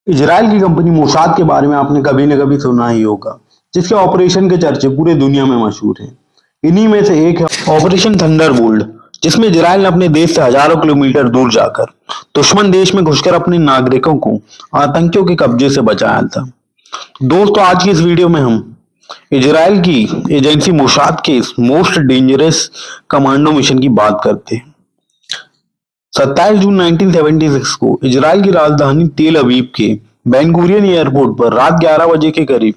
Israel की company Mossad के बारे में आपने कभी न कभी सुना ही होगा, जिसके ऑपरेशन के चर्चे पूरे दुनिया में मशहूर हैं। इन्हीं में से एक है ऑपरेशन थंडरबोल्ट, जिसमें इजराइल ने अपने देश से हजारों किलोमीटर दूर जाकर दुश्मन देश में घुसकर अपने नागरिकों को आतंकियों के कब्जे से बचाया था। दोस्तों, आज की इस वीडियो में हम इजराइल की एजेंसी मोसाद के इस मोस्ट डेंजरस कमांडो मिशन की बात करते हैं। 27 जून 1976 को इजराइल की राजधानी तेल अवीव के बेन गुरियन एयरपोर्ट पर रात 11 बजे के करीब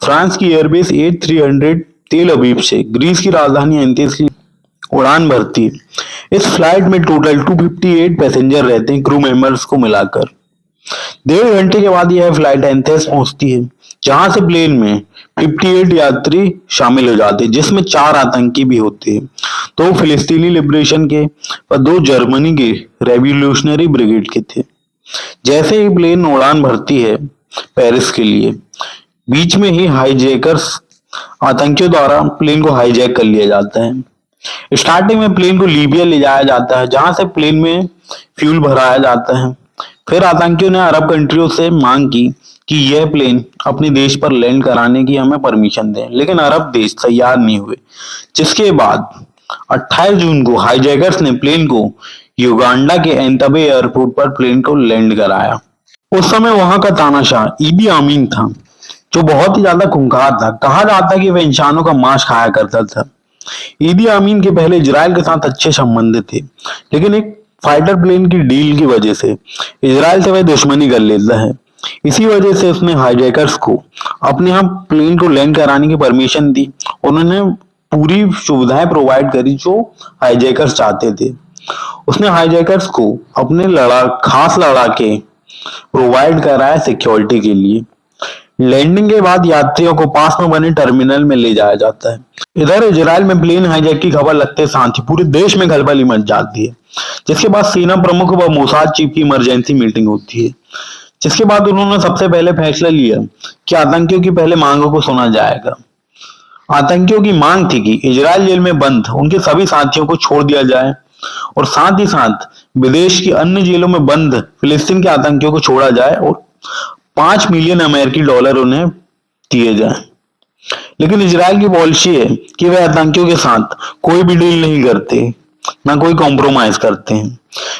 फ्रांस की एयरबेस 8300 तेल अवीव से ग्रीस की राजधानी एथेंस की उड़ान भरती है। इस फ्लाइट में टोटल 258 पैसेंजर रहते हैं, क्रू मेंबर्स को मिलाकर। 1.5 घंटे के बाद यह फ्लाइट एथेंस पहुंचती है, जहां से प्लेन में 58 यात्री शामिल हो जाते हैं, जिसमें 4 आतंकी भी होते हैं, 2 फिलिस्तीनी लिबरेशन के और 2 जर्मनी के रेवोल्यूशनरी ब्रिगेड के थे। जैसे ही प्लेन उड़ान भरती है पेरिस के लिए, बीच में ही हाईजैकर्स आतंकियों द्वारा प्लेन को हाईजैक कर लिया जाता है। स्टार्टिंग में प्लेन को लीबिया ले जाया जाता है, जहां से प्लेन में फ्यूल भराया जाता है। फिर आतंकियों ने अरब कंट्रियों से मांग की कि यह प्लेन अपने देश पर लैंड कराने की हमें परमिशन दें, लेकिन अरब देश तैयार नहीं हुए। जिसके बाद 28 जून को हाईजैकर्स ने प्लेन को युगांडा के एंतबे एयरपोर्ट पर प्लेन को लैंड कराया। उस समय वहां का तानाशाह ईदी अमीन था, जो बहुत ही ज्यादा खूंखार था। कहा जाता है कि वह इंसानों का मांस खाया करता था। ईदी अमीन के पहले इजराइल के साथ अच्छे संबंध थे, लेकिन एक फाइटर प्लेन की डील की वजह से इजराइल से वह दुश्मनी कर लेता है। इसी वजह से उसने हाईजैकर्स को अपने यहाँ प्लेन को लैंड कराने की परमिशन दी। उन्होंने पूरी सुविधाएं प्रोवाइड करी जो हाईजैकर्स चाहते थे। उसने हाईजैकर्स को अपने खास लड़ाके प्रोवाइड कराया सिक्योरिटी के लिए। लैंडिंग के बाद यात्रियों को पास में बने टर्मिनल में ले जाया जाता है। इधर इजराइल में प्लेन हाईजैक की खबर लगते साथ ही पूरे देश में खलबली मच जाती है, जिसके बाद सेना प्रमुख व मोसाद चीफ की इमरजेंसी मीटिंग होती है। जिसके बाद उन्होंने सबसे पहले फैसला लिया कि आतंकियों की पहले मांगों को सुना जाएगा। आतंकियों की मांग थी कि इजराइल जेल में बंद उनके सभी साथियों को छोड़ दिया जाए और साथ ही साथ विदेश की अन्य जेलों में बंद फिलिस्तीन के आतंकियों को छोड़ा जाए और 5 मिलियन अमेरिकी डॉलर उन्हें दिए जाए। लेकिन इजराइल की पॉलिसी है कि वे आतंकियों के साथ कोई भी डील नहीं करते, ना कोई कॉम्प्रोमाइज करते हैं।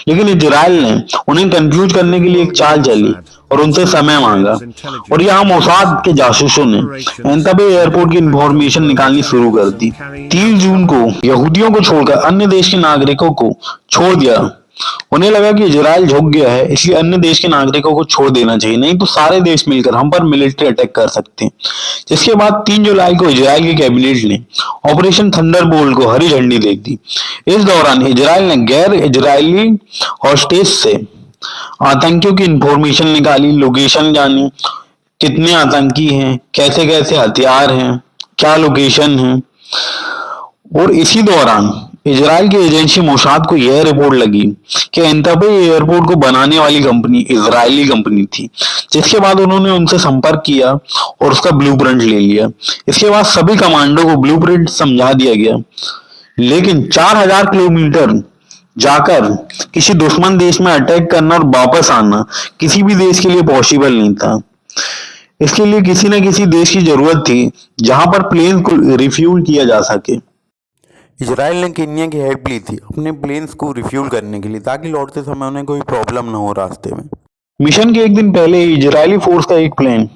लेकिन इजराइल ने उन्हें कंफ्यूज करने के लिए एक चाल चली और उनसे समय मांगा, और यहाँ मोसाद के जासूसों ने एंतबे एयरपोर्ट की इंफॉर्मेशन निकालनी शुरू कर दी। 3 जून को यहूदियों को छोड़कर अन्य देश के नागरिकों को छोड़ दिया। उन्हें लगा कि इजराइल झुक गया है, इसलिए अन्य देश के नागरिकों को छोड़ देना चाहिए, नहीं तो सारे देश मिलकर हम पर मिलिट्री अटैक कर सकते हैं। जिसके बाद 3 जुलाई को इजराइल की कैबिनेट ने ऑपरेशन थंडरबोल्ट को हरी झंडी दे दी। इस दौरान इजराइल ने गैर इजरायली हॉस्टेज से आतंकियों की इंफॉर्मेशन निकाली, लोकेशन जानी, कितने आतंकी हैं, कैसे कैसे हथियार हैं, क्या लोकेशन है। और इसी दौरान इजराइल की एजेंसी मोसाद को यह रिपोर्ट लगी कि एंतबे एयरपोर्ट को बनाने वाली कंपनी इजरायली कंपनी थी। जिसके बाद उन्होंने उनसे संपर्क किया और उसका ब्लूप्रिंट ले लिया। इसके बाद सभी कमांडो को ब्लूप्रिंट समझा दिया गया, लेकिन 4000 किलोमीटर जाकर किसी दुश्मन देश में अटैक करना और वापस आना किसी भी देश के लिए पॉसिबल नहीं था। इसके लिए किसी न किसी देश की जरूरत थी जहां पर प्लेन को रिफ्यूल किया जा सके। इजराइल ने केन्या की हेल्प ली थी अपने प्लेन्स को रिफ्यूल करने के लिए, ताकि लौटते समय उन्हें कोई प्रॉब्लम ना हो रास्ते में। मिशन के एक दिन पहले ही इजरायली फोर्स का एक प्लेन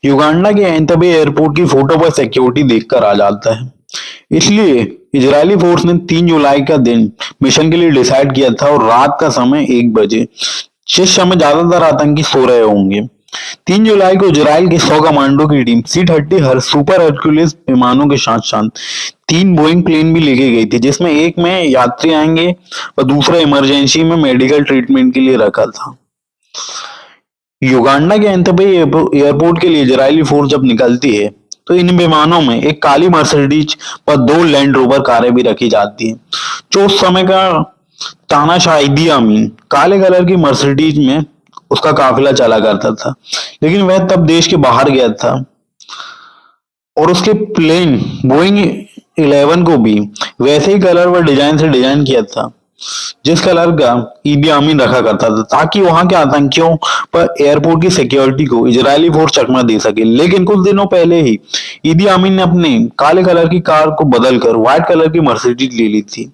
युगांडा के एंतबे एयरपोर्ट की फोटो पर सिक्योरिटी देखकर आ जाता है। इसलिए इजरायली फोर्स ने 3 जुलाई का दिन मिशन के लिए डिसाइड किया था, और रात का समय 1 बजे, जिस समय ज्यादातर आतंकी सो रहे होंगे। 3 जुलाई को इजराइल के 100 कमांडो की टीम C-30 हर सुपर हरक्यूलिस विमानों के साथ साथ 3 बोइंग प्लेन भी लेके गई थी, जिसमें एक में यात्री आएंगे और दूसरा इमरजेंसी में मेडिकल ट्रीटमेंट के लिए रखा था। युगांडा के एंतबे एयरपोर्ट के लिए इजरायली फोर्स जब निकलती है तो इन विमानों में एक काली मर्सिडीज पर 2 लैंड रोवर कारें भी रखी जाती हैं, जो उस समय का तानाशाह ईदी अमीन काले कलर की मर्सिडीज में उसका काफिला चला करता था। लेकिन वह तब देश के बाहर गया था, और उसके प्लेन बोइंग 11 को भी वैसे ही कलर व डिजाइन से डिजाइन किया था। जिस कलर का ईदी अमीन रखा करता था ताकि वहां के आतंकियों पर एयरपोर्ट की सिक्योरिटी को इजरायली फोर्स चकमा दे सके। लेकिन कुछ दिनों पहले ही ईदी अमीन ने अपने काले कलर की कार को बदलकर व्हाइट कलर की मर्सिडीज ले ली थी,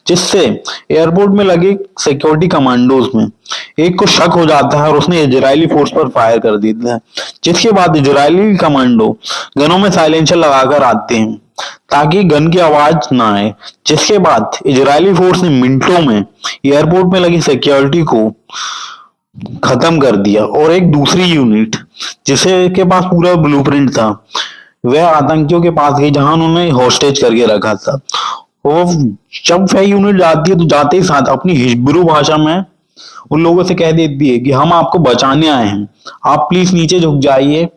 जिससे एयरपोर्ट में लगे सिक्योरिटी कमांडोज में एक को शक हो जाता है और उसने इजरायली फोर्स पर फायर कर देता है, जिसके बाद इजरायली कमांडो गनों में साइलेंसर लगाकर आते हैं ताकि गन की आवाज ना आए। जिसके बाद इजरायली फोर्स ने मिनटों में एयरपोर्ट में लगी सिक्योरिटी को खत्म कर दिया और एक दूसरी यूनिट जिसे के पास पूरा ब्लूप्रिंट था वह आतंकियों के पास गई जहां उन्होंने हॉस्टेज करके रखा था। वो जब वह यूनिट जाती है तो जाते ही साथ अपनी हिब्रू भाषा में उन लोगों से कह देती है कि हम आपको बचाने आए हैं, आप प्लीज नीचे झुक जाइए।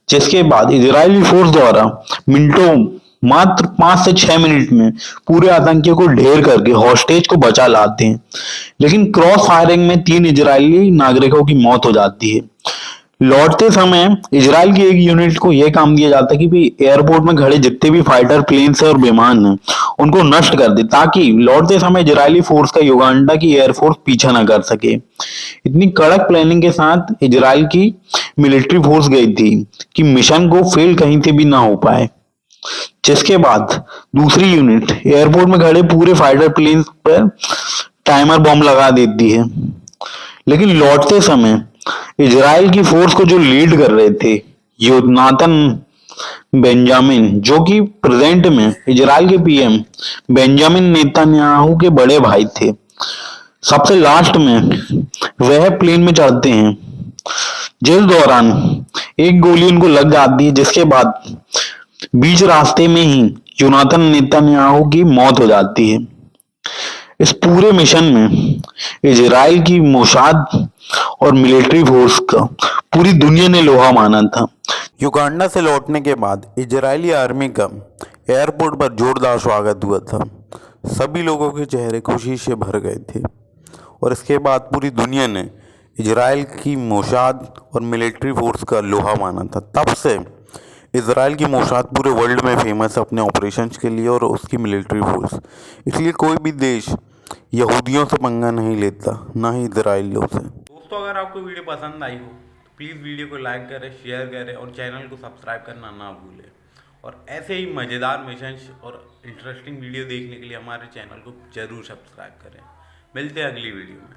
जिसके बाद इजरायली फोर्स द्वारा मिनटों मात्र 5 से 6 मिनट में पूरे आतंकियों को ढेर करके हॉस्टेज को बचा लाते हैं। लेकिन क्रॉस फायरिंग में 3 इजरायली नागरिकों की मौत हो जाती है। लौटते समय इजराइल की एक यूनिट को यह काम दिया जाता है कि भी एयरपोर्ट में खड़े जितने भी फाइटर प्लेन्स है और विमान है उनको नष्ट कर दे ताकि लौटते समय इजरायली फोर्स का युगांडा की एयरफोर्स पीछा ना कर सके। इतनी कड़क प्लानिंग के साथ इजराइल की मिलिट्री फोर्स गई थी कि मिशन को फेल कहीं से भी ना हो पाए। जिसके बाद दूसरी यूनिट एयरपोर्ट में खड़े पूरे फाइटर प्लेन्स पर टाइमर बॉम्ब लगा देती है। लेकिन लौटते समय इजराइल की फोर्स को जो लीड कर रहे थे योनाथन बेंजामिन, जो कि प्रेजेंट में इजराइल के पीएम बेंजामिन नेतन्याहू के बड़े भाई थे, सबसे लास्ट में वह प्लेन में चढ़ते हैं जिस दौरान एक गोली उनको लग जाती है। जिसके बाद बीच रास्ते में ही योनाथन नेतन्याहू की मौत हो जाती है। इस पूरे मिशन में इजराइल की मोसाद और मिलिट्री फोर्स का पूरी दुनिया ने लोहा माना था। युगांडा से लौटने के बाद इजरायली आर्मी का एयरपोर्ट पर जोरदार स्वागत हुआ था। सभी लोगों के चेहरे खुशी से भर गए थे और इसके बाद पूरी दुनिया ने इजराइल की मोसाद और मिलिट्री फोर्स का लोहा माना था। तब से इजराइल की मोसाद पूरे वर्ल्ड में फेमस है अपने ऑपरेशंस के लिए और उसकी मिलिट्री फोर्स। इसलिए कोई भी देश यहूदियों से पंगा नहीं लेता, ना ही इजराइलियों से। दोस्तों, अगर आपको वीडियो पसंद आई हो तो प्लीज़ वीडियो को लाइक करें, शेयर करें और चैनल को सब्सक्राइब करना ना भूलें। और ऐसे ही मज़ेदार मिशंस और इंटरेस्टिंग वीडियो देखने के लिए हमारे चैनल को ज़रूर सब्सक्राइब करें। मिलते हैं अगली वीडियो में।